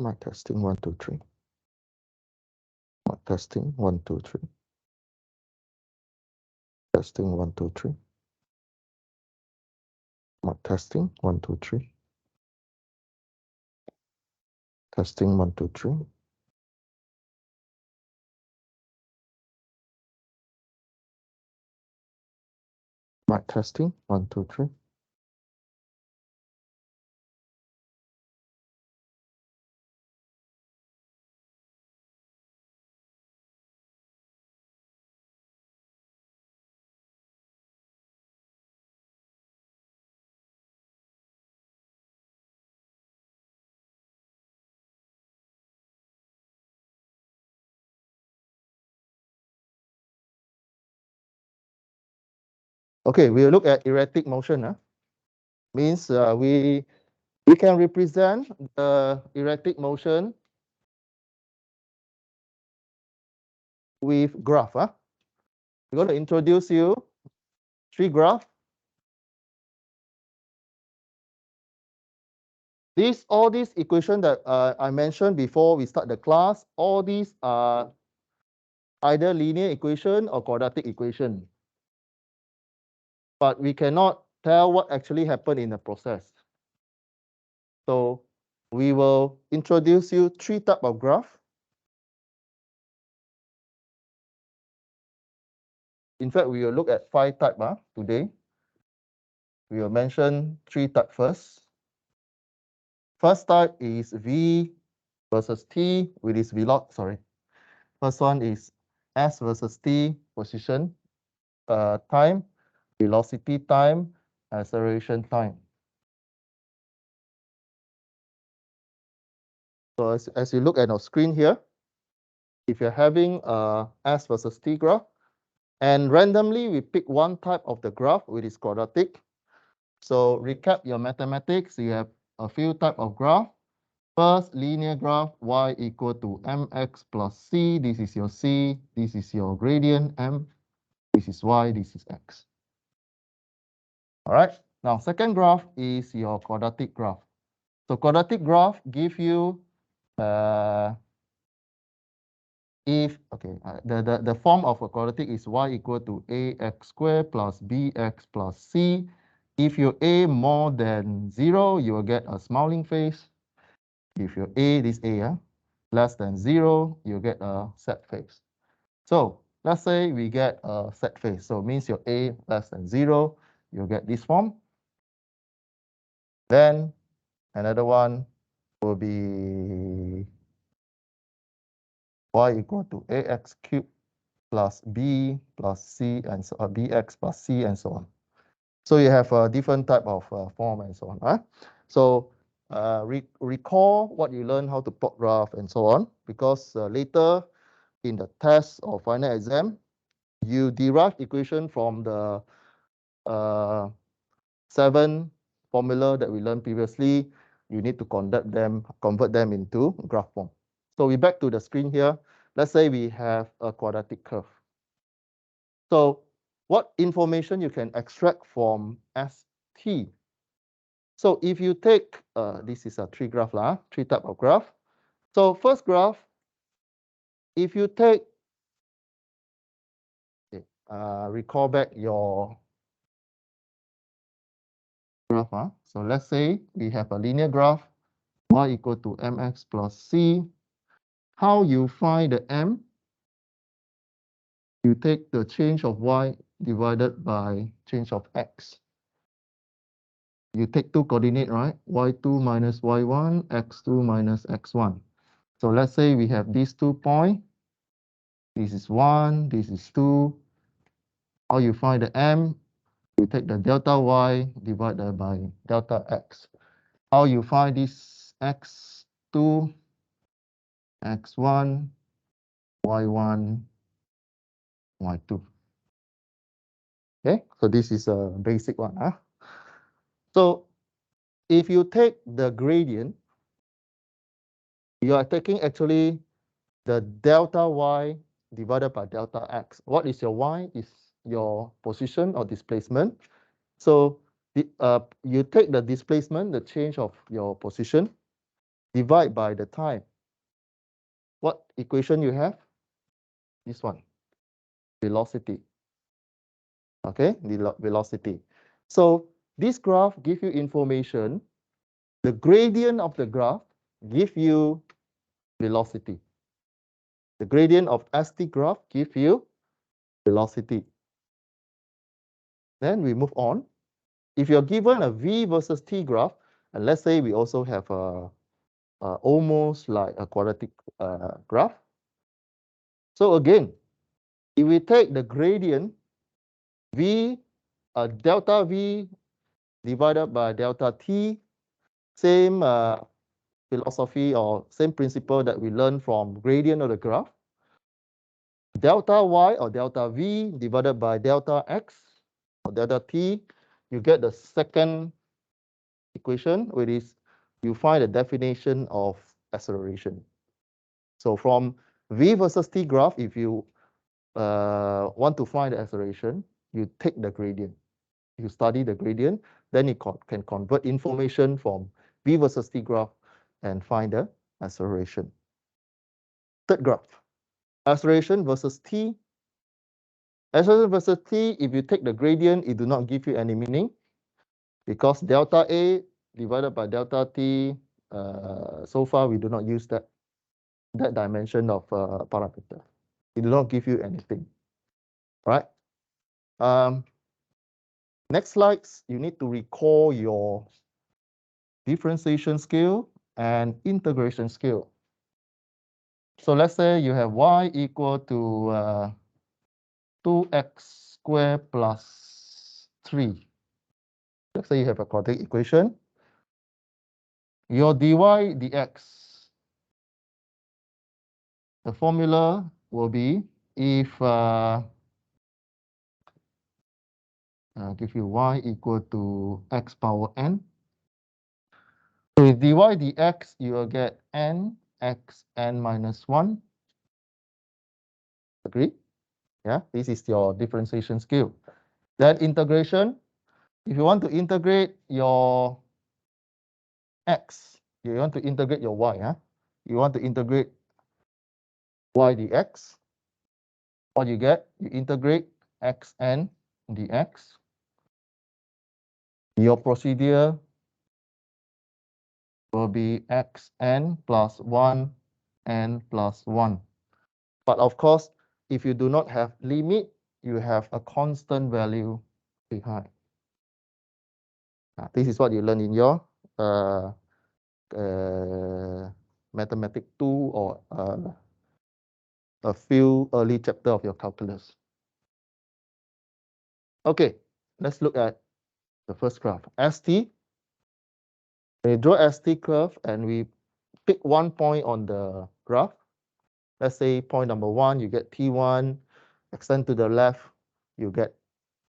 Mic testing 1 2 3. Mic testing 1 2 3. Testing 1 2 3. Mic testing 1 2 3. Testing 1 2 3. Mic testing 1 2 3. Okay, we'll look at erratic motion. Means we can represent the erratic motion with graph. We're going to introduce you 3 graphs. All these equations that I mentioned before we start the class, all these are either linear equation or quadratic equation. But we cannot tell what actually happened in the process. So we will introduce you 3 types of graph. In fact, we will look at 5 types today. We will mention 3 types first. First type is V versus T with its velocity. Sorry. First one is S versus T position time, velocity time, acceleration time. So as you look at our screen here, if you're having a S versus T graph, and randomly we pick one type of the graph which is quadratic. So recap your mathematics, you have a few types of graph. First, linear graph, y equal to mx plus c. This is your c, this is your gradient m, this is y, this is x. All right, now second graph is your quadratic graph. So quadratic graph give you the form of a quadratic is y equal to ax squared plus bx plus c. If your a more than 0, you will get a smiling face. If your a, this a, less than 0, you get a sad face. So let's say we get a sad face. So it means your a less than 0, you get this form. Then another one will be y equal to ax cubed plus b plus c and so bx plus c and so on. So you have a different type of form and so on. So recall what you learned, how to plot graph and so on, because later in the test or final exam, you derive equation from the 7 formula that we learned previously. You need to convert them into graph form. So we back to the screen here. Let's say we have a quadratic curve. So what information you can extract from ST? So if you take, this is a 3 graph, 3 type of graph. So first graph, if you take, recall back your graph. So let's say we have a linear graph, y equal to mx plus c. How you find the m? You take the change of y divided by change of x. You take 2 coordinate, right? y2 minus y1, x2 minus x1. So let's say we have these 2 points. This is 1, this is 2. How you find the m? You take the delta y divided by delta x. How you find this x2, x1, y1, y2. Okay, so this is a basic one. So if you take the gradient, you are taking actually the delta y divided by delta x. What is your y? Is your position or displacement. So you take the displacement, the change of your position, divide by the time. What equation you have? This one, velocity. Okay, velocity. So this graph gives you information. The gradient of the graph gives you velocity. The gradient of ST graph gives you velocity. Then we move on. If you're given a V versus T graph, and let's say we also have almost like a quadratic graph. So again, if we take the gradient V, delta V divided by delta T, same philosophy or same principle that we learned from gradient of the graph. Delta Y or delta V divided by delta X or delta T, you get the second equation, which is you find the definition of acceleration. So from V versus T graph, if you want to find the acceleration, you take the gradient. You study the gradient, then you can convert information from V versus T graph and find the acceleration. Third graph, acceleration versus T. Acceleration versus T, if you take the gradient, it do not give you any meaning because delta A divided by delta T, so far we do not use that dimension of parameter. It do not give you anything, right? Next slides, you need to recall your differentiation scale and integration scale. So let's say you have y equal to 2x squared plus 3. Let's say you have a quadratic equation. Your dy dx, the formula will be if give you y equal to x power n. So with dy dx, you will get n x n minus 1. Agree? Yeah, this is your differentiation scale. Then integration, if you want to integrate your x, you want to integrate your y, you want to integrate y dx, what you get, you integrate xn dx. Your procedure will be xn plus 1 n plus 1. But of course, if you do not have limit, you have a constant value behind. This is what you learn in your mathematics 2 or a few early chapter of your calculus. Okay, let's look at the first graph. ST. We draw ST curve and we pick one point on the graph. Let's say point number 1, you get T1. Extend to the left, you get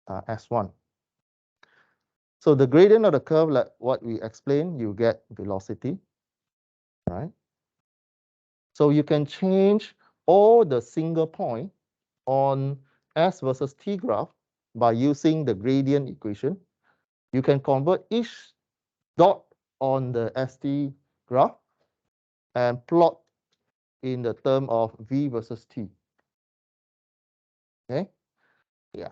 S1. So the gradient of the curve, like what we explained, you get velocity, right? So you can change all the single point on S versus T graph by using the gradient equation. You can convert each dot on the ST graph and plot in the term of V versus T. Okay, yeah.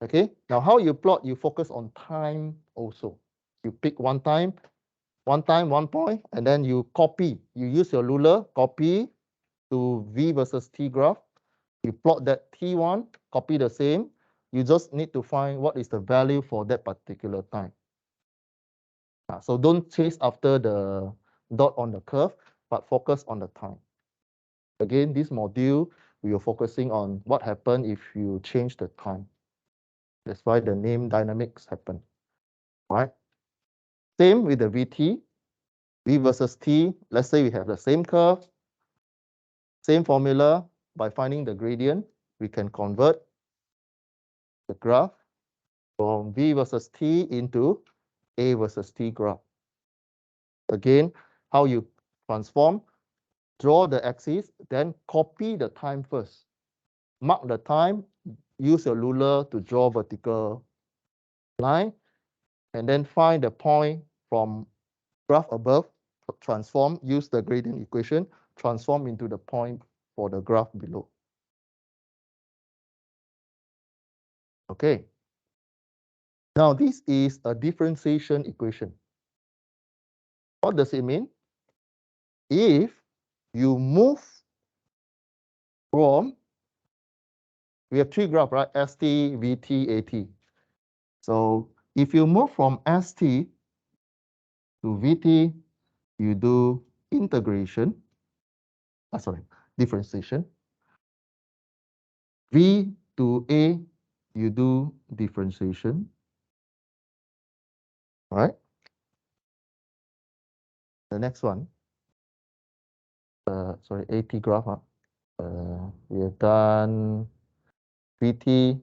Okay, now how you plot, you focus on time also. You pick one point, and then you copy. You use your ruler, copy to V versus T graph. You plot that T1, copy the same. You just need to find what is the value for that particular time. So don't chase after the dot on the curve, but focus on the time. Again, this module, we are focusing on what happens if you change the time. That's why the name dynamics happen, right? Same with the VT, V versus T. Let's say we have the same curve, same formula. By finding the gradient, we can convert the graph from V versus T into A versus T graph. Again, how you transform, draw the axis, then copy the time first. Mark the time, use your ruler to draw vertical line, and then find the point from graph above, transform, use the gradient equation, transform into the point for the graph below. Okay. Now this is a differentiation equation. What does it mean? If you move from, we have three graphs, right? ST, VT, AT. So if you move from ST to VT, you do integration, differentiation. V to A, you do differentiation, right? The next one, AT graph. We have done VT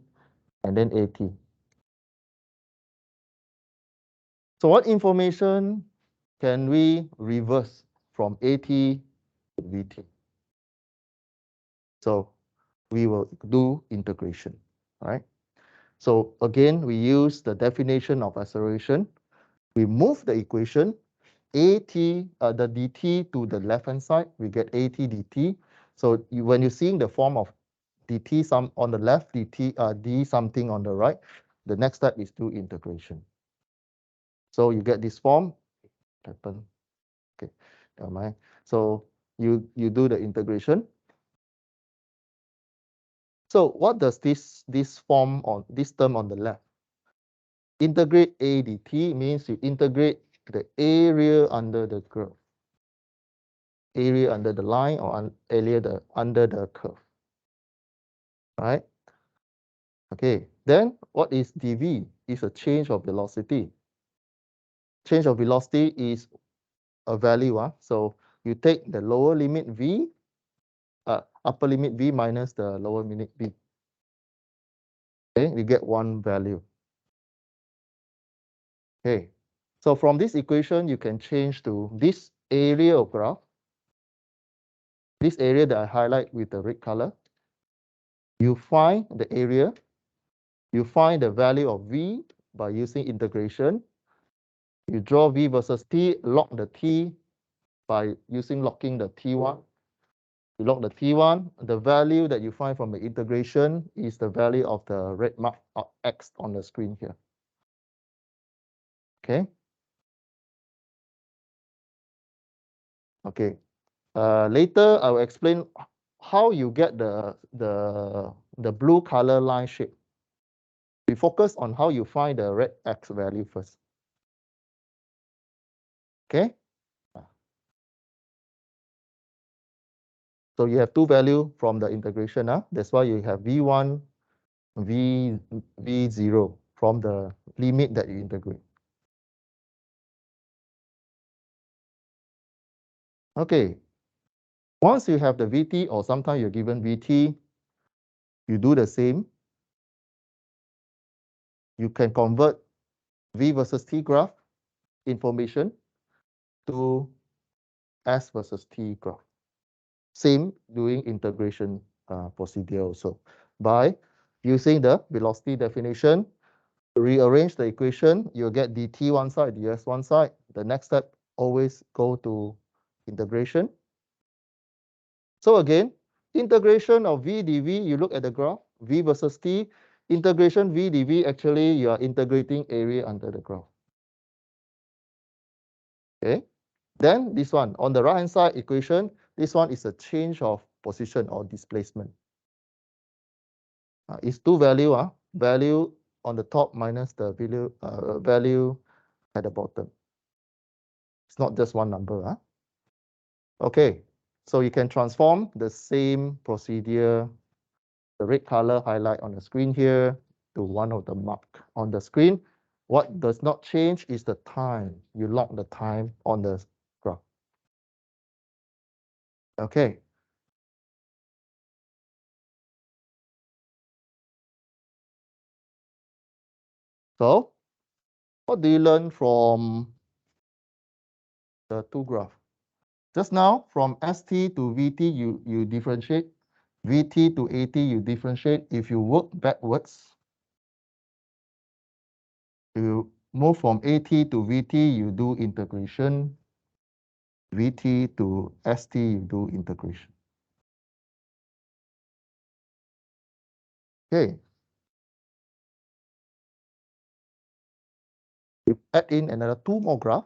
and then AT. So what information can we reverse from AT to VT? So we will do integration, right? So again, we use the definition of acceleration. We move the equation AT, the dt to the left-hand side, we get AT dt. So when you're seeing the form of dt some on the left, dt d something on the right, the next step is do integration. So you get this form. Happen. Okay, never mind. So you do the integration. So what does this form on this term on the left? Integrate a dt means you integrate the area under the curve, area under the line, or area under the curve, right? Okay, then what is dv? Is a change of velocity. Change of velocity is a value. So you take the lower limit v, upper limit v minus the lower limit v. Okay, we get one value. Okay, so from this equation, you can change to this area of graph. This area that I highlight with the red color. You find the area. You find the value of v by using integration. You draw v versus t, log the t by using logging the t1. You log the t1. The value that you find from the integration is the value of the red mark x on the screen here. Okay. Okay. Later, I will explain how you get the blue color line shape. We focus on how you find the red x value first. Okay. So you have two value from the integration. That's why you have v1, v0 from the limit that you integrate. Okay. Once you have the VT, or sometimes you're given VT, you do the same. You can convert V versus T graph information to S versus T graph. Same doing integration procedure also. By using the velocity definition, rearrange the equation, you'll get dt one side, ds one side. The next step, always go to integration. So again, integration of v dv, you look at the graph, v versus t, integration v dv, actually you are integrating area under the graph. Okay, then this one, on the right-hand side equation, this one is a change of position or displacement. It's two value, value on the top minus the value at the bottom. It's not just one number. Okay, so you can transform the same procedure, the red color highlight on the screen here, to one of the mark on the screen. What does not change is the time. You log the time on the graph. Okay. So what do you learn from the two graphs? Just now, from ST to VT, you differentiate. VT to AT, you differentiate. If you work backwards, you move from AT to VT, you do integration. Vt to St, you do integration. Okay. You add in another two more graph,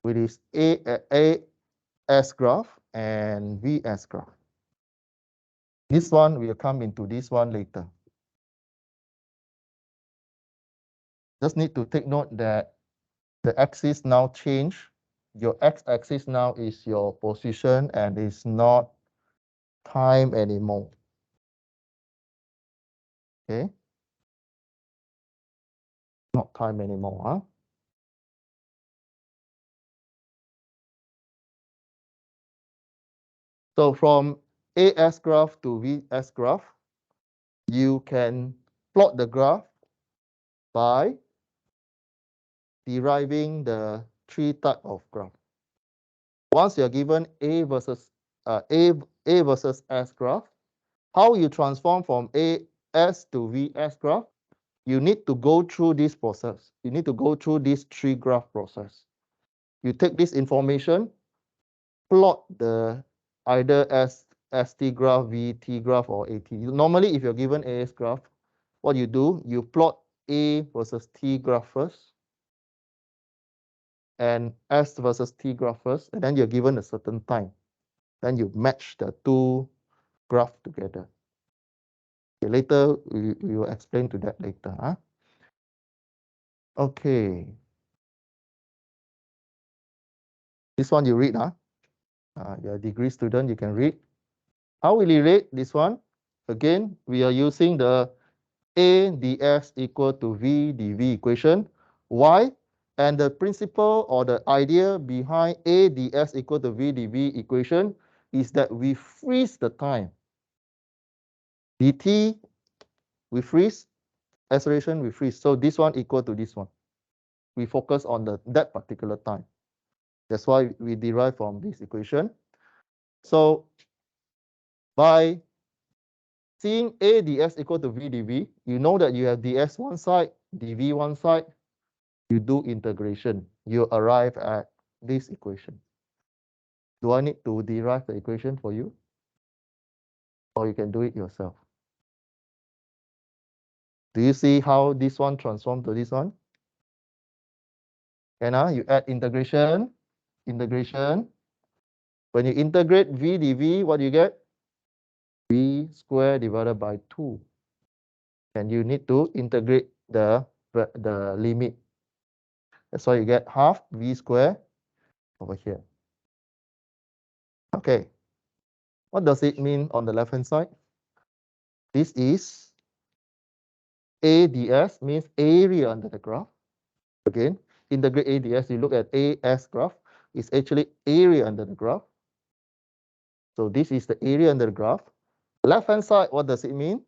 which is AS graph and VS graph. This one will come into this one later. Just need to take note that the axis now change. Your x-axis now is your position and is not time anymore. Okay? Not time anymore, huh? So from AS graph to VS graph, you can plot the graph by deriving the three type of graph. Once you're given A versus S graph, how you transform from AS to VS graph, you need to go through this process. You need to go through this tree graph process. You take this information, plot the either ST graph, VT graph, or AT. Normally, if you're given AS graph, what you do, you plot A versus T graph first, and S versus T graph first, and then you're given a certain time. Then you match the two graph together. Okay, later, we will explain to that later. Huh? Okay. This one you read, huh? You're a degree student, you can read. How will you rate this one? Again, we are using the A ds equal to V dV equation. Why? And the principle or the idea behind A ds equal to V dV equation is that we freeze the time. dt, we freeze. Acceleration, we freeze. So this one equal to this one. We focus on that particular time. That's why we derive from this equation. So by seeing A ds equal to V dV, you know that you have ds one side, dv one side. You do integration. You arrive at this equation. Do I need to derive the equation for you? Or you can do it yourself? Do you see how this one transforms to this one? And you add integration, integration. When you integrate V dV, what do you get? V squared divided by 2. And you need to integrate the limit. That's why you get half V squared over here. Okay. What does it mean on the left-hand side? This is ADS, means area under the graph. Again, integrate ADS, you look at AS graph, is actually area under the graph. So this is the area under the graph. Left-hand side, what does it mean?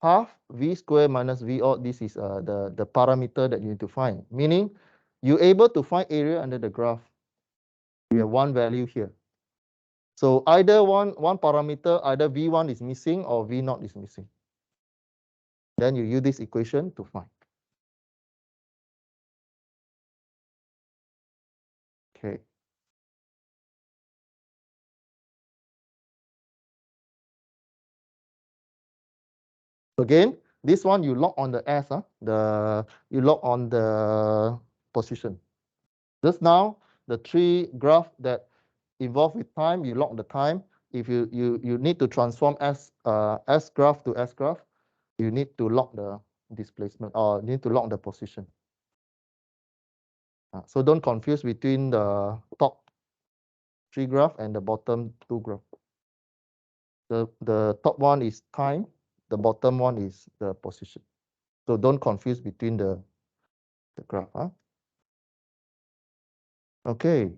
Half V squared minus V odd, this is the parameter that you need to find. Meaning, you're able to find area under the graph. You have one value here. So either one parameter, either V1 is missing or V0 is missing. Then you use this equation to find. Okay. Again, this one you lock on the S, you lock on the position. Just now, the three graph that involve with time, you lock the time. If you need to transform S graph to S graph, you need to lock the displacement or need to lock the position. So don't confuse between the top three graph and the bottom two graph. The top one is time, the bottom one is the position. So don't confuse between the graph. Okay.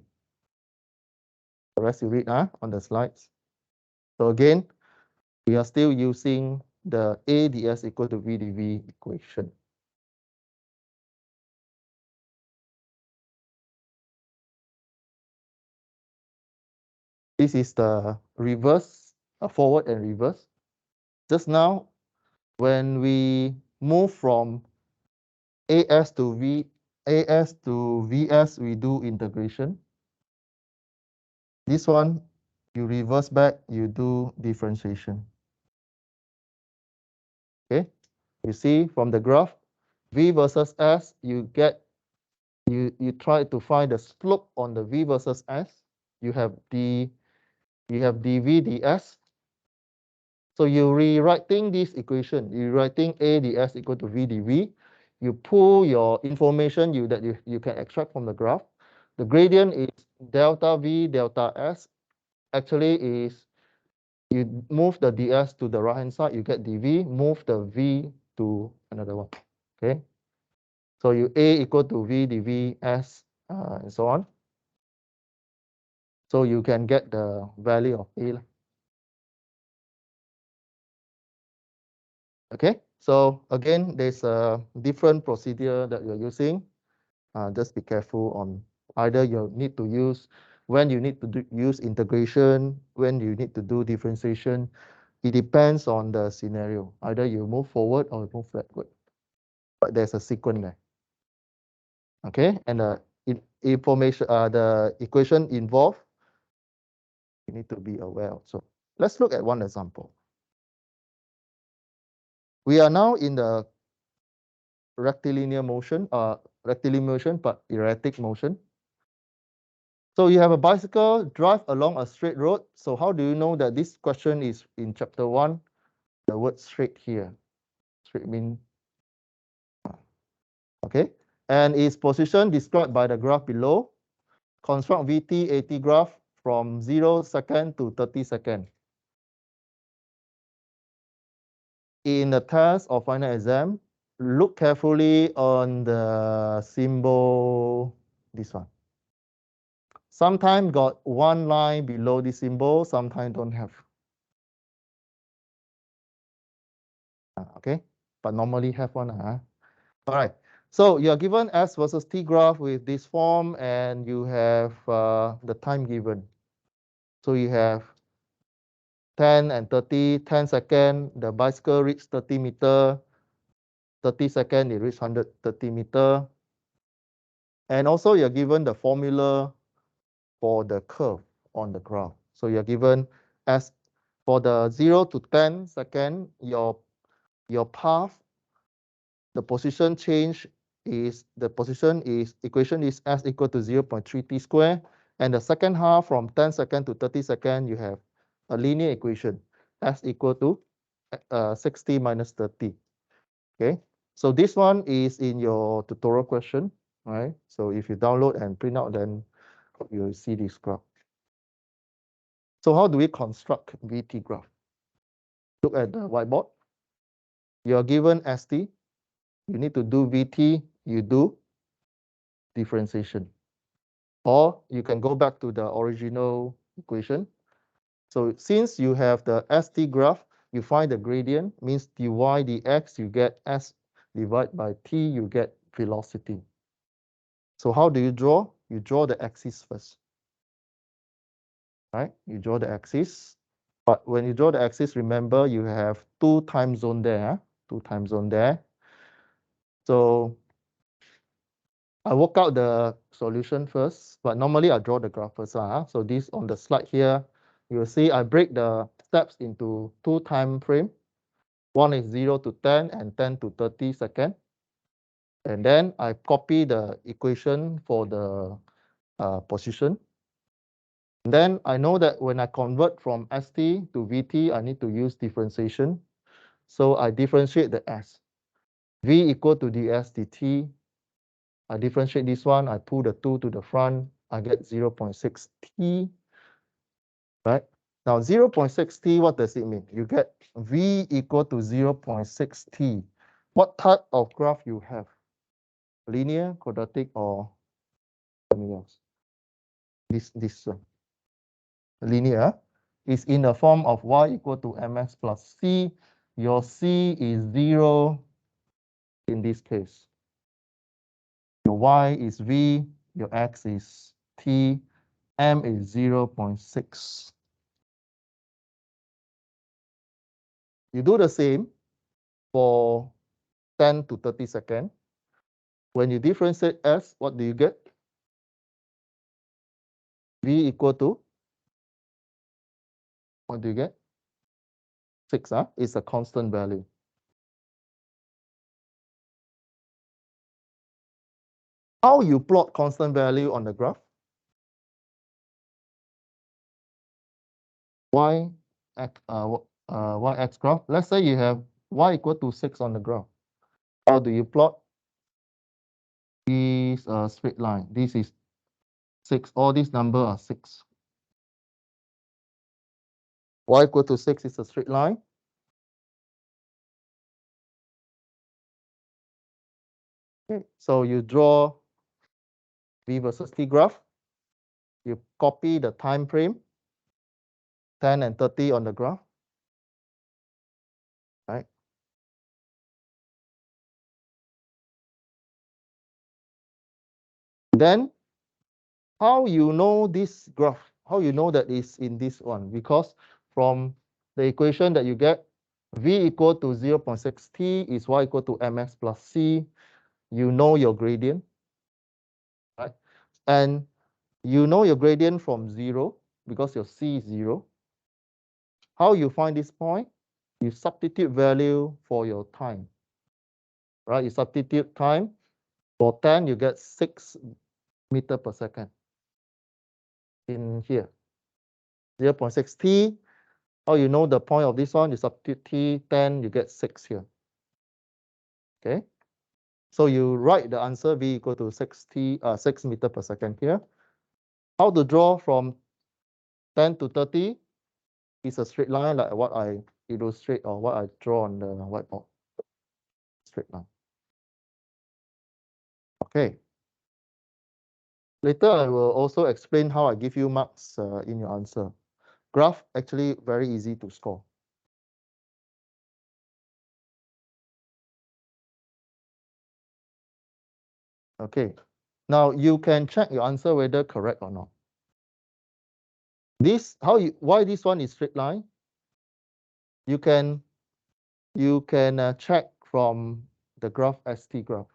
The rest you read on the slides. So again, we are still using the ADS equal to VDV equation. This is the reverse, forward and reverse. Just now, when we move from AS to AS to VS, we do integration. This one, you reverse back, you do differentiation. Okay, you see from the graph, V versus S, you try to find the slope on the V versus S. You have dV ds. So you rewriting this equation, you writing A ds equal to V dV. You pull your information that you can extract from the graph. The gradient is delta V delta S. Actually is you move the ds to the right hand side, you get dV, move the V to another one. Okay. So you A equal to V dV S and so on. So you can get the value of A. Okay, so again, there's a different procedure that you're using. Just be careful on either you need to use, when you need to use integration, when you need to do differentiation. It depends on the scenario. Either you move forward or you move backward. But there's a sequence there. Okay, and the information, the equation involved, you need to be aware of. So let's look at one example. We are now in the rectilinear motion, but erratic motion. So you have a bicycle drive along a straight road. So how do you know that this question is in chapter 1? The word straight here. Straight mean, okay. And its position described by the graph below. Construct VT AT graph from 0 second to 30 second. In the test or final exam, look carefully on the symbol, this one. Sometimes got one line below the symbol, sometimes don't have. Okay, but normally have one. All right, so you're given S versus T graph with this form, and you have the time given. So you have 10 and 30, 10 second, the bicycle reached 30 meter, 30 second, it reached 130 meter. And also you're given the formula for the curve on the graph. So you're given as for the 0 to 10 second, your path, the position change is, equation is S equal to 0.3 t square. And the second half from 10 second to 30 second, you have a linear equation, S equal to 60 minus 30. Okay, so this one is in your tutorial question, right? So if you download and print out, then you'll see this graph. So how do we construct VT graph? Look at the whiteboard. You're given ST. You need to do VT. You do differentiation. Or you can go back to the original equation. So since you have the ST graph, you find the gradient, means dy dx, you get S divided by t, you get velocity. So how do you draw? You draw the axis first. Right? You draw the axis. But when you draw the axis, remember you have two time zone there. Two time zone there. So I work out the solution first, but normally I draw the graph first. So this on the slide here, you'll see I break the steps into two time frame. One is 0 to 10 and 10 to 30 second. And then I copy the equation for the position. And then I know that when I convert from ST to VT, I need to use differentiation. So I differentiate the S. V equal to ds dt. I differentiate this one. I pull the 2 to the front. I get 0.6 t. Right? Now 0.6 t, what does it mean? You get V equal to 0.6 t. What type of graph you have? Linear, quadratic, or something else? This one. Linear is in the form of y equal to ms plus c. Your c is 0 in this case. Your y is v, your x is t, m is 0.6. You do the same for 10 to 30 seconds. When you differentiate s, what do you get? V equal to, what do you get? 6, huh? It's a constant value. How you plot constant value on the graph? Y x graph. Let's say you have y equal to 6 on the graph. How do you plot? This straight line. This is 6. All these numbers are 6. Y equal to 6 is a straight line. Okay. So you draw V versus T graph. You copy the time frame, 10 and 30 on the graph. Right? Then how you know this graph? How you know that it's in this one? Because from the equation that you get, V equal to 0.6 T is Y equal to ms plus C. You know your gradient, right? And you know your gradient from 0 because your C is 0. How you find this point? You substitute value for your time, right? You substitute time. For 10, you get 6 meter per second in here. 0.6 T. How you know the point of this one? You substitute T, 10, you get 6 here. Okay. So you write the answer V equal to 6 meter per second here. How to draw from 10 to 30? It's a straight line like what I illustrate or what I draw on the whiteboard. Straight line. Okay. Later, I will also explain how I give you marks in your answer. Graph actually very easy to score. Okay. Now you can check your answer whether correct or not. This why this one is straight line? You can check from the graph ST graph.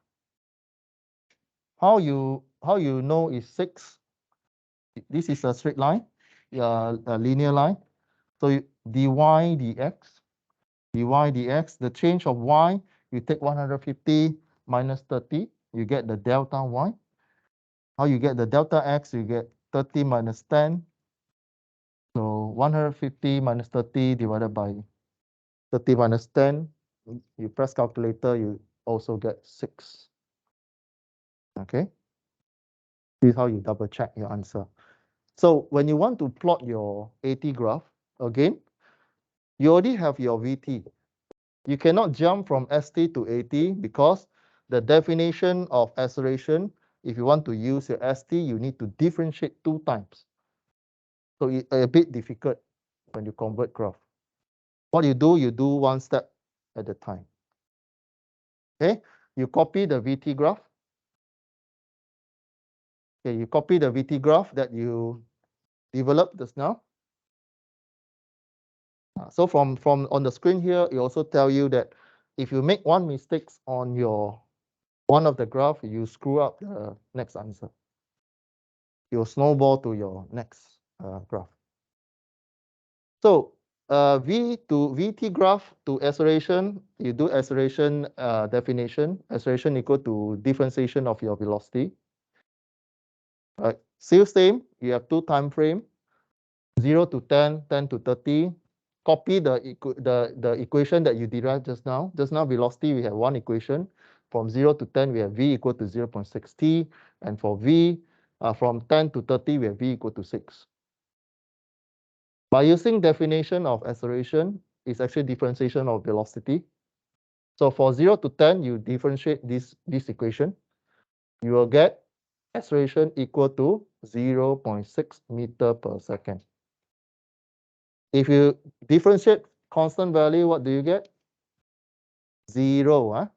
How you know is 6? This is a straight line, a linear line. So dy dx, the change of y, you take 150 minus 30, you get the delta y. How you get the delta x? You get 30 minus 10. So 150 minus 30 divided by 30 minus 10. You press calculator, you also get 6. Okay. This is how you double check your answer. So when you want to plot your AT graph, again, you already have your VT. You cannot jump from ST to AT because the definition of acceleration, if you want to use your ST, you need to differentiate 2 times. So it's a bit difficult when you convert graph. What you do 1 step at a time. Okay, you copy the VT graph. Okay, you copy the VT graph that you developed just now. So from on the screen here, it also tell you that if you make one mistake on your one of the graph, you screw up the next answer. You'll snowball to your next graph. So VT graph to acceleration, you do acceleration definition. Acceleration equal to differentiation of your velocity. Right. Still same. You have 2 time frame, 0 to 10, 10 to 30. Copy the equation that you derived just now. Just now velocity, we have one equation. From 0 to 10, we have V equal to 0.6 T. And for V, from 10 to 30, we have V equal to 6. By using definition of acceleration, it's actually differentiation of velocity. So for 0 to 10, you differentiate this equation. You will get acceleration equal to 0.6 meter per second. If you differentiate constant value, what do you get? 0.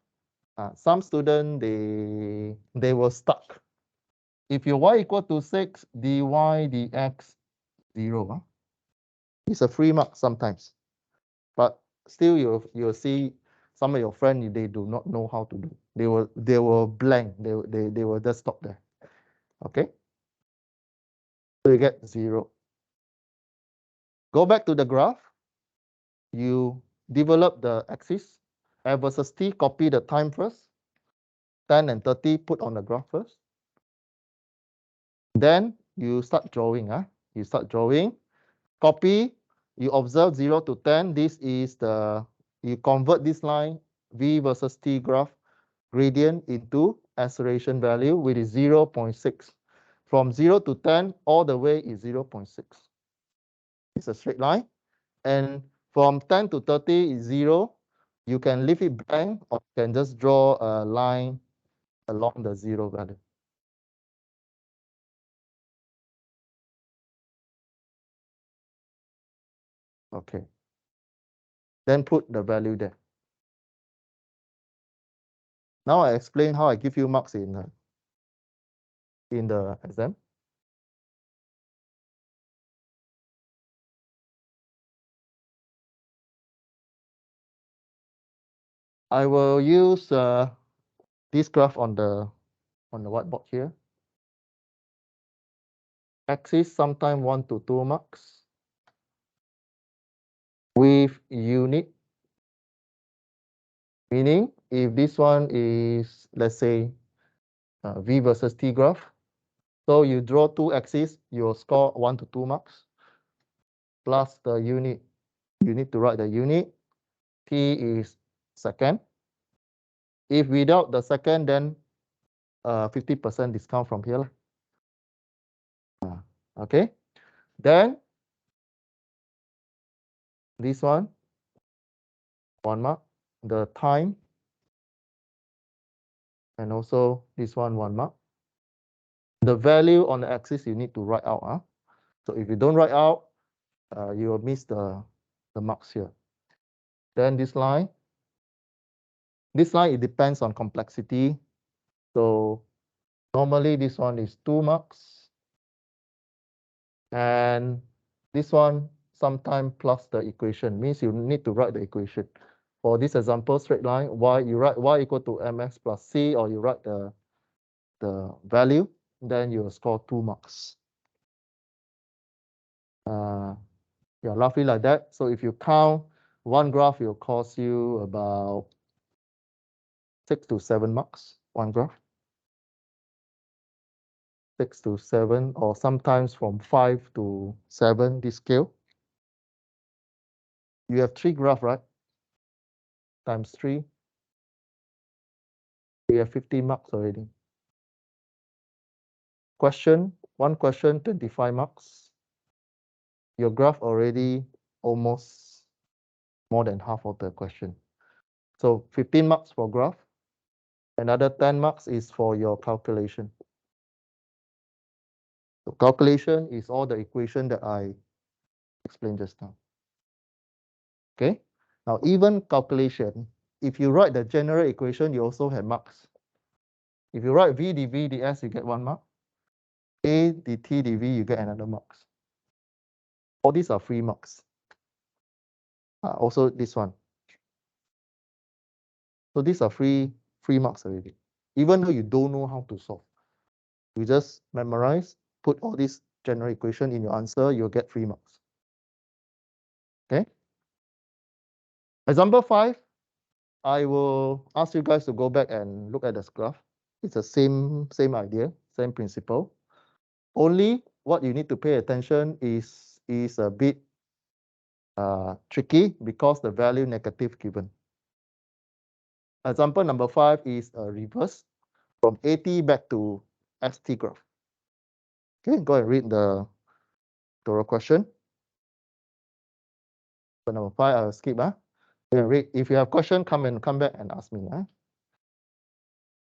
Some students, they were stuck. If your y equal to 6, dy dx 0. It's a free mark sometimes. But still you'll see some of your friends, they do not know how to do. They were blank. They will just stop there. Okay. So you get 0. Go back to the graph. You develop the axis. F versus t, copy the time first. 10 and 30, put on the graph first. Then you start drawing. You start drawing. Copy. You observe 0 to 10. This is you convert this line, V versus t graph gradient, into acceleration value, which is 0.6. From 0 to 10, all the way is 0.6. It's a straight line. And from 10 to 30 is 0. You can leave it blank, or you can just draw a line along the 0 value. Okay. Then put the value there. Now I explain how I give you marks in the exam. I will use this graph on the whiteboard here. Axis sometime 1 to 2 marks with unit, meaning if this one is, let's say, V versus T graph, so you draw 2 axes, you'll score 1 to 2 marks, plus the unit. You need to write the unit. T is second. If without the second, then 50% discount from here. Okay. Then this one, 1 mark. The time, and also this one, 1 mark. The value on the axis you need to write out. So if you don't write out, you will miss the marks here. Then this line, it depends on complexity. So normally this one is 2 marks. And this one, sometime plus the equation, means you need to write the equation. For this example, straight line, you write y equal to mx plus c, or you write the value, then you will score 2 marks. Yeah, roughly like that. So if you count, one graph will cost you about 6 to 7 marks, one graph. 6 to 7, or sometimes from 5 to 7, this scale. You have 3 graphs, right? Times 3. You have 50 marks already. One question, 25 marks. Your graph already almost more than half of the question. So 15 marks for graph. Another 10 marks is for your calculation. So calculation is all the equation that I explained just now. Okay. Now, even calculation, if you write the general equation, you also have marks. If you write v dv ds, you get 1 mark. A dt dv, you get another marks. All these are free marks. Also this one. So these are free marks already. Even though you don't know how to solve, you just memorize, put all these general equation in your answer, you'll get 3 marks. Okay. Example 5, I will ask you guys to go back and look at this graph. It's the same idea, same principle. Only what you need to pay attention is a bit tricky, because the value negative given. Example number 5 is a reverse from AT back to ST graph. Okay, go and read the tutorial question. So number 5, I'll skip. Read. If you have question, come back and ask me.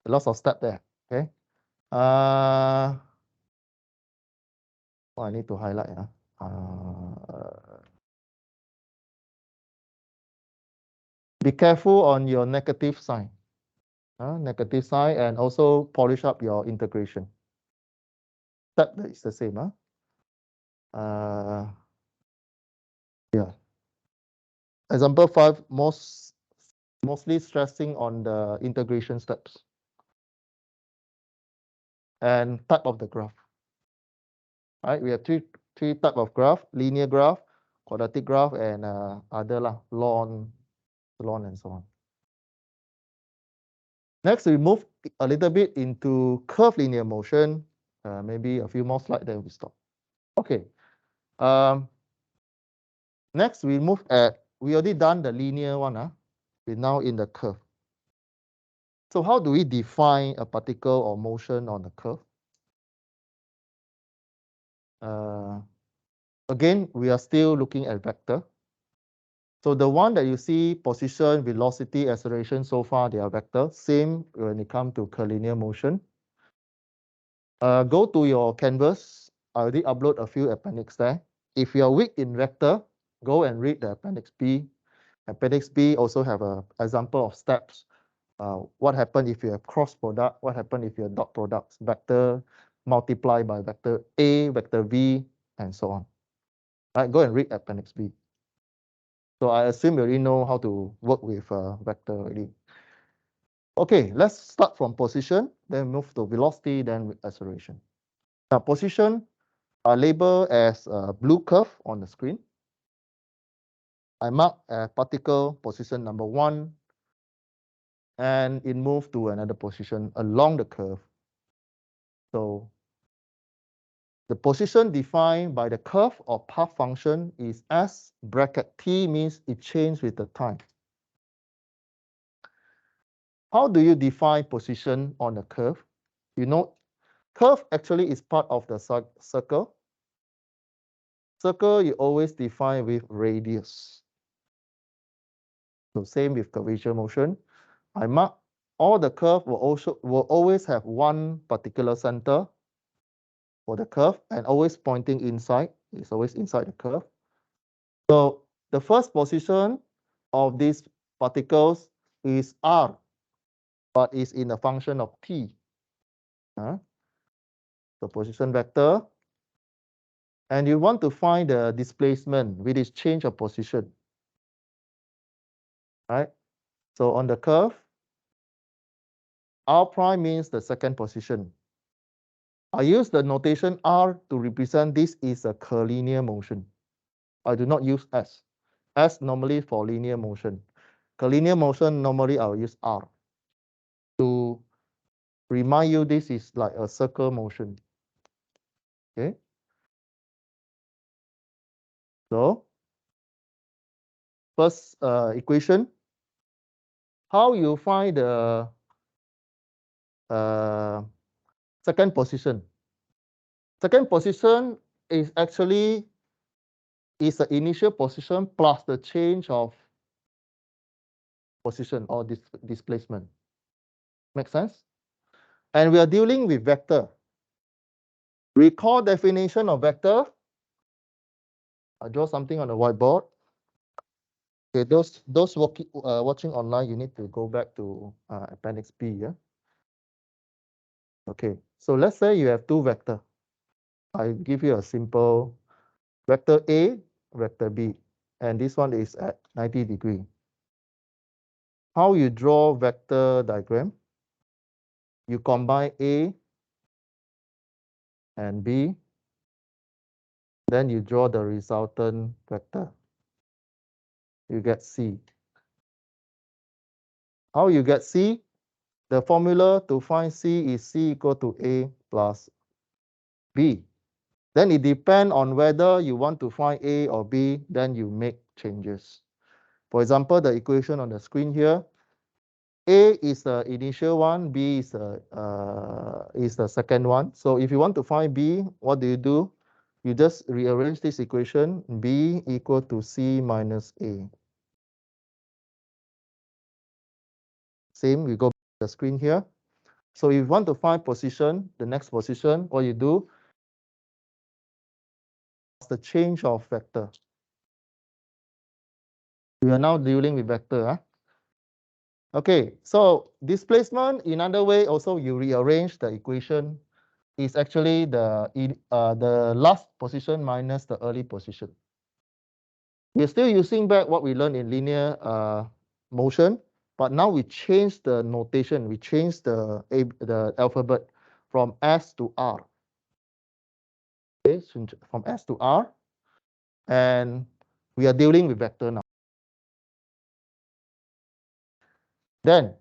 Lots of steps there. Okay. I need to highlight. Be careful on your negative sign. Negative sign, and also polish up your integration. Step is the same. Yeah. Example 5, most mostly stressing on the integration steps and type of the graph. Right, we have three type of graph: linear graph, quadratic graph, and other lawn, and so on. Next, we move a little bit into curvilinear motion. Maybe a few more slides, then we stop. Okay. Next, we already done the linear one. We're now in the curve. So how do we define a particle or motion on the curve? Again, we are still looking at vector. So the one that you see, position, velocity, acceleration, so far they are vector. Same when it comes to curvilinear motion. Go to your canvas. I already upload a few appendix there. If you are weak in vector, go and read the appendix B. Appendix B also have an example of steps. What happens if you have cross product? What happens if you have dot products? Vector multiplied by vector A, vector V, and so on. Right, go and read appendix B. So I assume you already know how to work with vector already. Okay, let's start from position, then move to velocity, then acceleration. Now, position are labeled as a blue curve on the screen. I mark a particle position number 1, and it moves to another position along the curve. So the position defined by the curve or path function is S bracket T, means it changes with the time. How do you define position on a curve? You know, curve actually is part of the circle. Circle you always define with radius. So same with curvature motion. I mark all the curve will always have one particular center for the curve and always pointing inside. It's always inside the curve. So the first position of these particles is R, but is in a function of T. The position vector. And you want to find the displacement, which is change of position. Right? So on the curve, R prime means the second position. I use the notation R to represent this is a curvilinear motion. I do not use S. S normally for linear motion. Curvilinear motion, normally I'll use R to remind you this is like a circle motion. Okay. So first equation, how you find the second position. Second position is actually the initial position plus the change of position or displacement. Make sense? And we are dealing with vector. Recall definition of vector. I draw something on the whiteboard. Okay, those watching online, you need to go back to appendix B. Yeah. Okay, so let's say you have two vector. I give you a simple vector A, vector B, and this one is at 90 degree. How you draw vector diagram? You combine A and B, then you draw the resultant vector. You get C. How you get C? The formula to find C is C equal to A plus B. Then it depends on whether you want to find A or B, then you make changes. For example, the equation on the screen here, A is the initial one, B is the second one. So if you want to find B, what do? You just rearrange this equation, B equal to C minus A. Same, we go back to the screen here. So if you want to find position, the next position, what you do, the change of vector. We are now dealing with vector. Okay, so displacement, in other way, also you rearrange the equation, is actually the last position minus the early position. We're still using back what we learned in linear motion, But now we change the notation, we change the alphabet from S to R. Okay, so from S to R, and we are dealing with vector now. Then,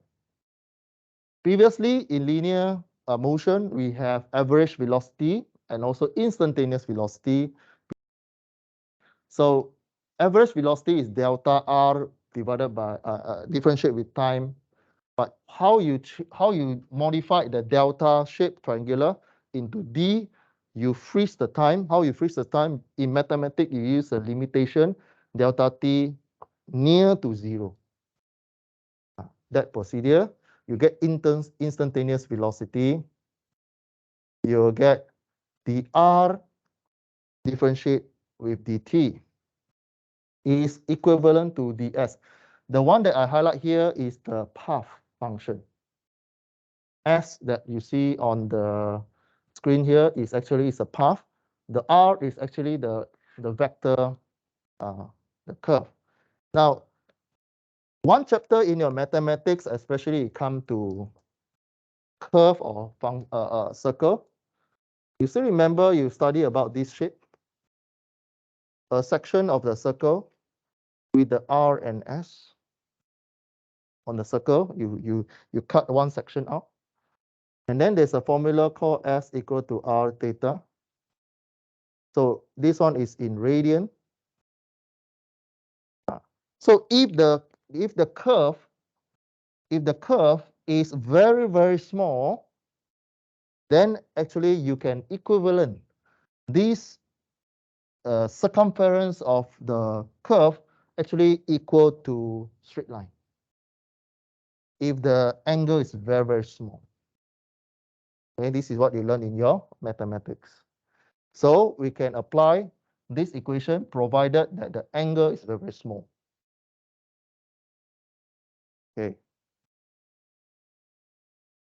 previously in linear motion, we have average velocity and also instantaneous velocity. So average velocity is delta R divided by differentiate with time. But how you modify the delta shape triangular into D, you freeze the time. How you freeze the time? In mathematics, you use a limitation delta T near to 0. That procedure, you get instantaneous velocity. You'll get dr differentiate with dt is equivalent to ds. The one that I highlight here is the path function. S that you see on the screen here is actually a path. The R is actually the vector, the curve. Now, one chapter in your mathematics, especially come to curve or circle, you still remember you study about this shape? A section of the circle with the R and S on the circle, you cut one section out. And then there's a formula called S equal to R theta. So this one is in radian. So if the curve is very, very small, then actually you can equivalent this circumference of the curve actually equal to straight line if the angle is very, very small. Okay, this is what you learn in your mathematics. So we can apply this equation provided that the angle is very, very small. Okay.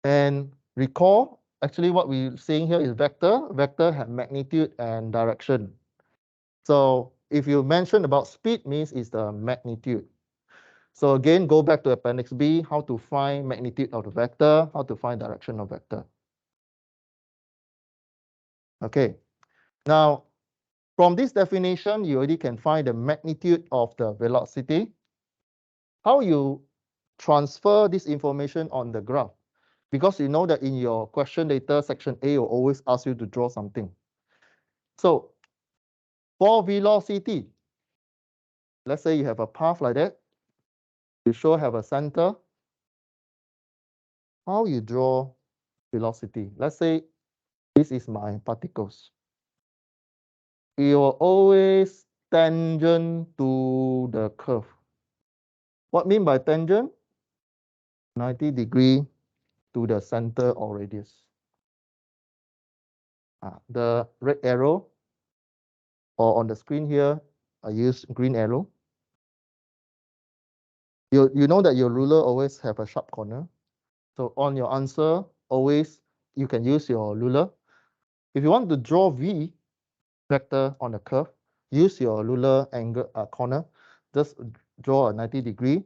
And recall, actually what we're seeing here is vector. Vector have magnitude and direction. So if you mention about speed, means it's the magnitude. So again, go back to Appendix B, how to find magnitude of the vector, how to find direction of vector. Okay. Now, from this definition, you already can find the magnitude of the velocity. How you transfer this information on the graph? Because you know that in your question data, section A will always ask you to draw something. So for velocity, let's say you have a path like that. You sure have a center. How you draw velocity? Let's say this is my particles. It will always tangent to the curve. What mean by tangent? 90 degree to the center or radius. The red arrow, or on the screen here, I use green arrow. You know that your ruler always have a sharp corner. So on your answer, always you can use your ruler. If you want to draw V vector on the curve, use your ruler angle corner. Just draw a 90 degree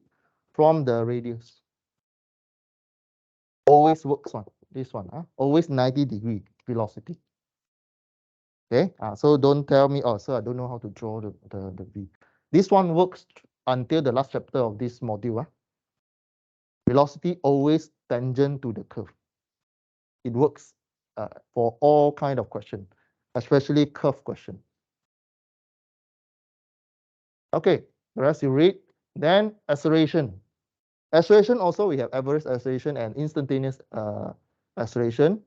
from the radius. Always works on this one. Always 90 degree velocity. Okay. So don't tell me, oh, sir, I don't know how to draw the V. This one works until the last chapter of this module. Velocity always tangent to the curve. It works for all kind of question, especially curve question. Okay, the rest you read. Then acceleration. Acceleration also we have average acceleration and instantaneous acceleration.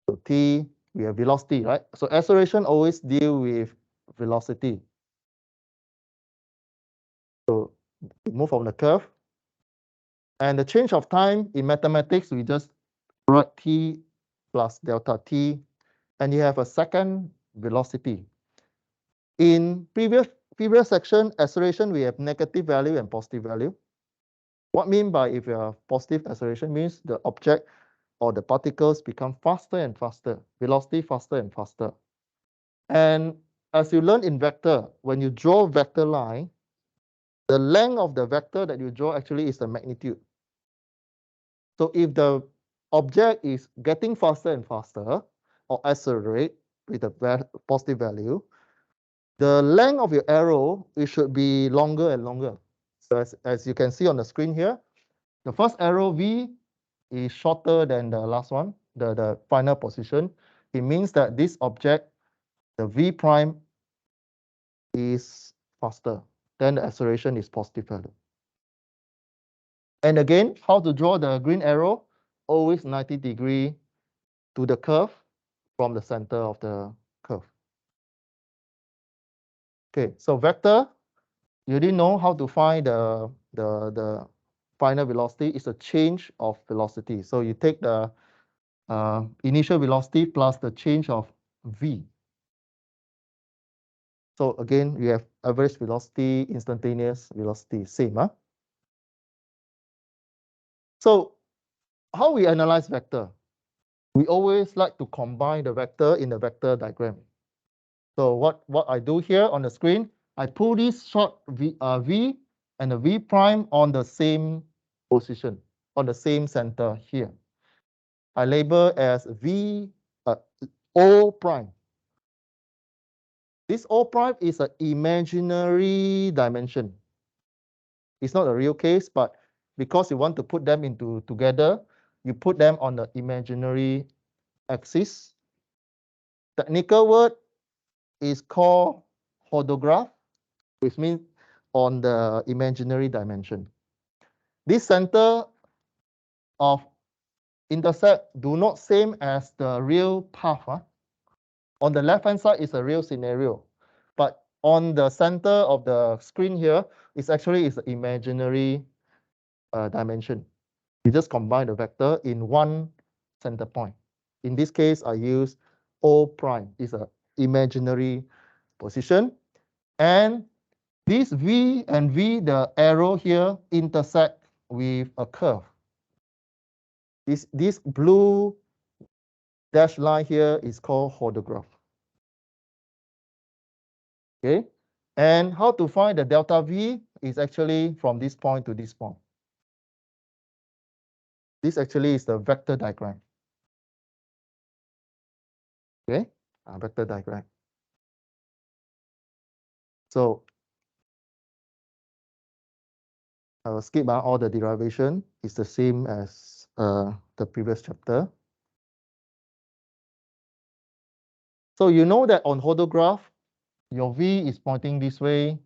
So T, we have velocity, right? So acceleration always deal with velocity. So we move on the curve. And the change of time in mathematics, we just write T plus delta T, and you have a second velocity. In previous section, acceleration, we have negative value and positive value. What mean by if you have positive acceleration means the object or the particles become faster and faster, velocity faster and faster. And as you learn in vector, when you draw vector line, the length of the vector that you draw actually is the magnitude. So if the object is getting faster and faster, or accelerate with a positive value, the length of your arrow, it should be longer and longer. So as you can see on the screen here, the first arrow V is shorter than the last one, the final position. It means that this object, the V prime, is faster. Then the acceleration is positive value. And again, how to draw the green arrow? Always 90° to the curve from the center of the curve. Okay, so vector, you didn't know how to find the final velocity. It's a change of velocity. So you take the initial velocity plus the change of v. So again, we have average velocity, instantaneous velocity, same. Huh? So how we analyze vector? We always like to combine the vector in the vector diagram. So what I do here on the screen, I pull this short v and a v prime on the same position, on the same center here. I label as v o prime. This o prime is an imaginary dimension. It's not a real case, but because you want to put them into together, you put them on the imaginary axis. Technical word is called hodograph, which means on the imaginary dimension. This center of intersect do not same as the real path. Huh? On the left-hand side is a real scenario, but on the center of the screen here is actually an imaginary dimension. You just combine the vector in one center point. In this case, I use O prime. It's an imaginary position. And this V and V, the arrow here, intersect with a curve. This blue dashed line here is called hodograph. Okay, and how to find the delta V is actually from this point to this point. This actually is the vector diagram. Okay, vector diagram. So I will skip all the derivation. It's the same as the previous chapter. So you know that on hodograph, your V is pointing this way,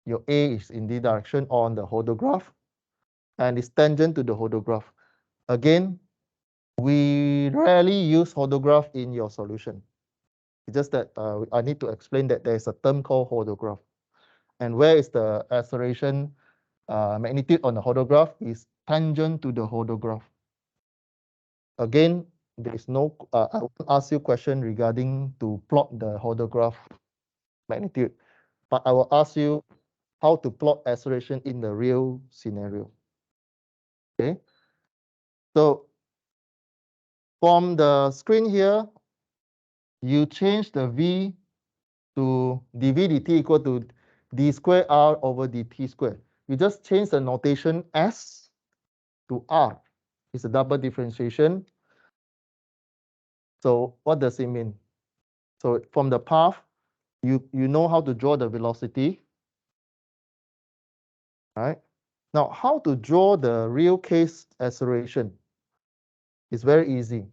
your A is in this direction on the hodograph, and it's tangent to the hodograph. Again, we rarely use hodograph in your solution. It's just that I need to explain that there's a term called hodograph. And where is the acceleration magnitude on the hodograph is tangent to the hodograph. Again, there is no, I will ask you a question regarding to plot the hodograph magnitude, but I will ask you how to plot acceleration in the real scenario. Okay, so from the screen here, you change the V to dv dt equal to d square r over dt square. You just change the notation s to r. It's a double differentiation. So what does it mean? So from the path, you know how to draw the velocity. Right? Now, how to draw the real case acceleration? It's very easy.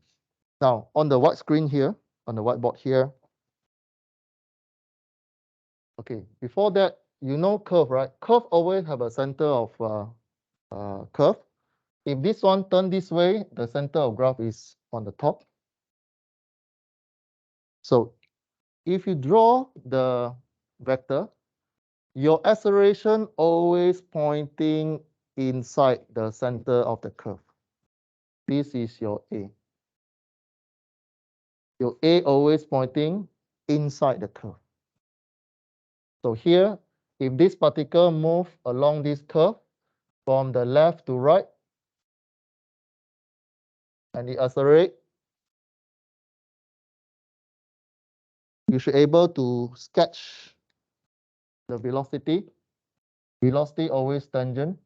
Now, on the white screen here, on the whiteboard here, okay, before that, you know curve, right? Curve always have a center of curve. If this one turn this way, the center of graph is on the top. So if you draw the vector, your acceleration always pointing inside the center of the curve. This is your A. Your A always pointing inside the curve. So here, if this particle move along this curve from the left to right, and it accelerate, you should able to sketch the velocity. Velocity always tangent.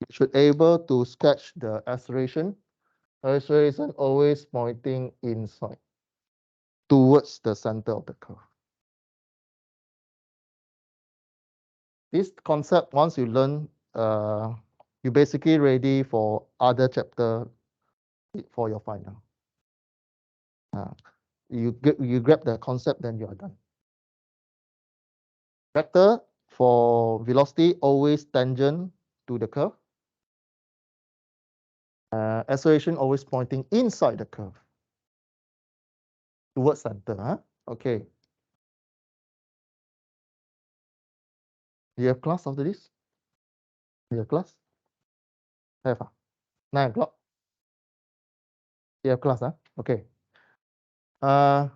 You should able to sketch the acceleration. Acceleration always pointing inside towards the center of the curve. This concept, once you learn, you basically ready for other chapter for your final. You grab the concept, then you are done. Vector for velocity always tangent to the curve. Acceleration always pointing inside the curve towards center. Okay. You have class after this? You have class? Have 9 o'clock. You have class, Okay. I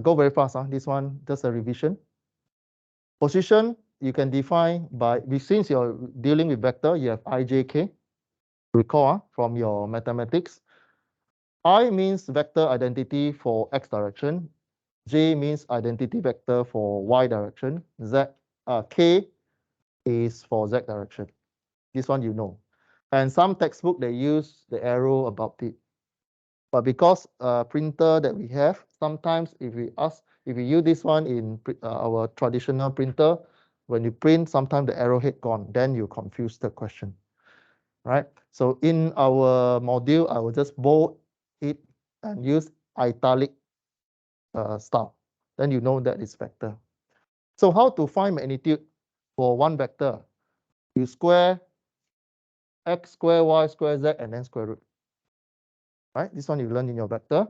go very fast. This one just a revision. Position you can define by, since you're dealing with vector, you have ijk. Recall from your mathematics. I means vector identity for x direction. J means identity vector for y direction. K is for z direction. This one you know. And some textbook they use the arrow about it. But because printer that we have, sometimes if we use this one in our traditional printer, when you print, sometimes the arrowhead gone, then you confuse the question, right? So in our module, I will just bold it and use italic style. Then you know that it's vector. So how to find magnitude for one vector? You square x square y square z and then square root. Right? This one you learn in your vector.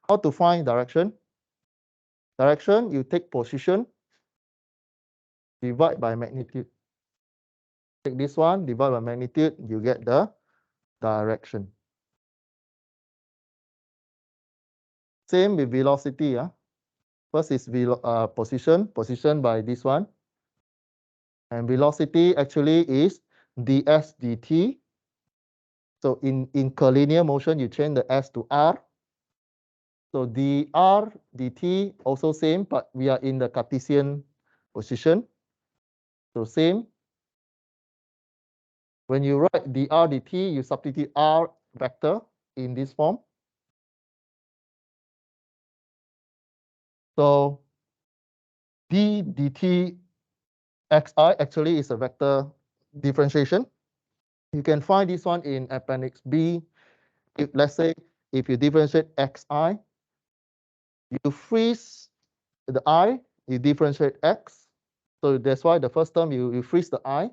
How to find direction? Direction, you take position, divide by magnitude. Take this one, divide by magnitude, you get the direction. Same with velocity. First is position by this one. And velocity actually is ds dt. So in curvilinear motion, you change the s to r. So dr dt also same, but we are in the Cartesian position. So same. When you write dr dt, you substitute r vector in this form. So d dt xi actually is a vector differentiation. You can find this one in appendix B. If let's say if you differentiate xi, you freeze the I, you differentiate x. So that's why the first term you freeze the I,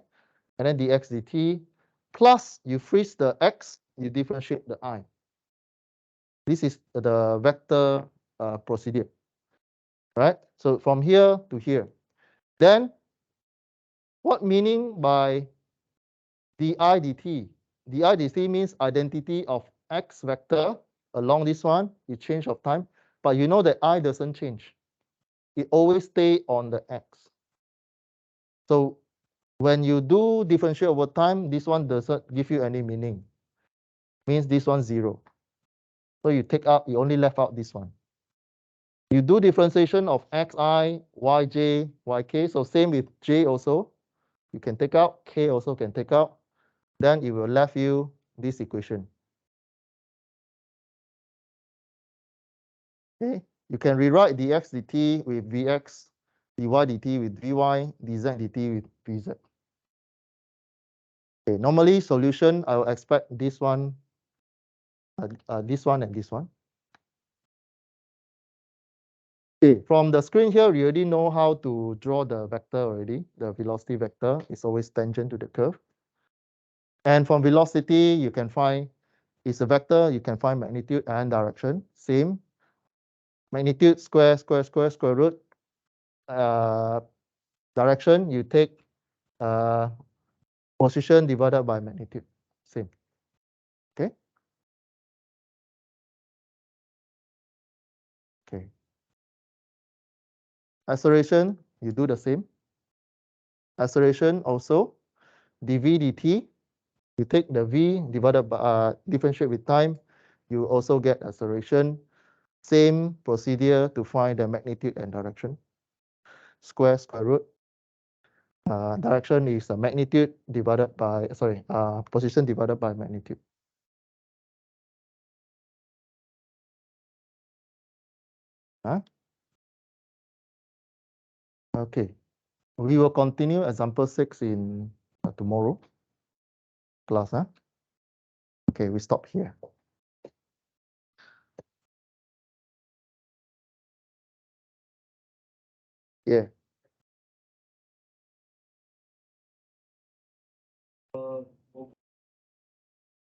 and then dx dt, plus you freeze the x, you differentiate the I. This is the vector procedure, right? So from here to here. Then what meaning by di dt? Di dt means identity of x vector along this one, you change of time, but you know that I doesn't change. It always stay on the x. So when you do differentiate over time, this one doesn't give you any meaning. Means this one 0. So you take out, you only left out this one. You do differentiation of xi, yj, yk. So same with j also. You can take out, k also can take out. Then it will left you this equation. Okay, you can rewrite dx dt with vx, dy dt with vy, dz dt with vz. Okay, normally solution, I will expect this one, and this one. Okay, from the screen here, you already know how to draw the vector already. The velocity vector is always tangent to the curve. And from velocity, you can find, it's a vector, you can find magnitude and direction. Same. Magnitude square root. Direction, you take position divided by magnitude. Same. Okay. Okay. Acceleration, you do the same. Acceleration also, dv dt, you take the v divided by differentiate with time, you also get acceleration. Same procedure to find the magnitude and direction. Square root. Direction is magnitude divided by, position divided by magnitude. Huh? Okay, we will continue example 6 in tomorrow class. Huh? Okay, we stop here. Yeah.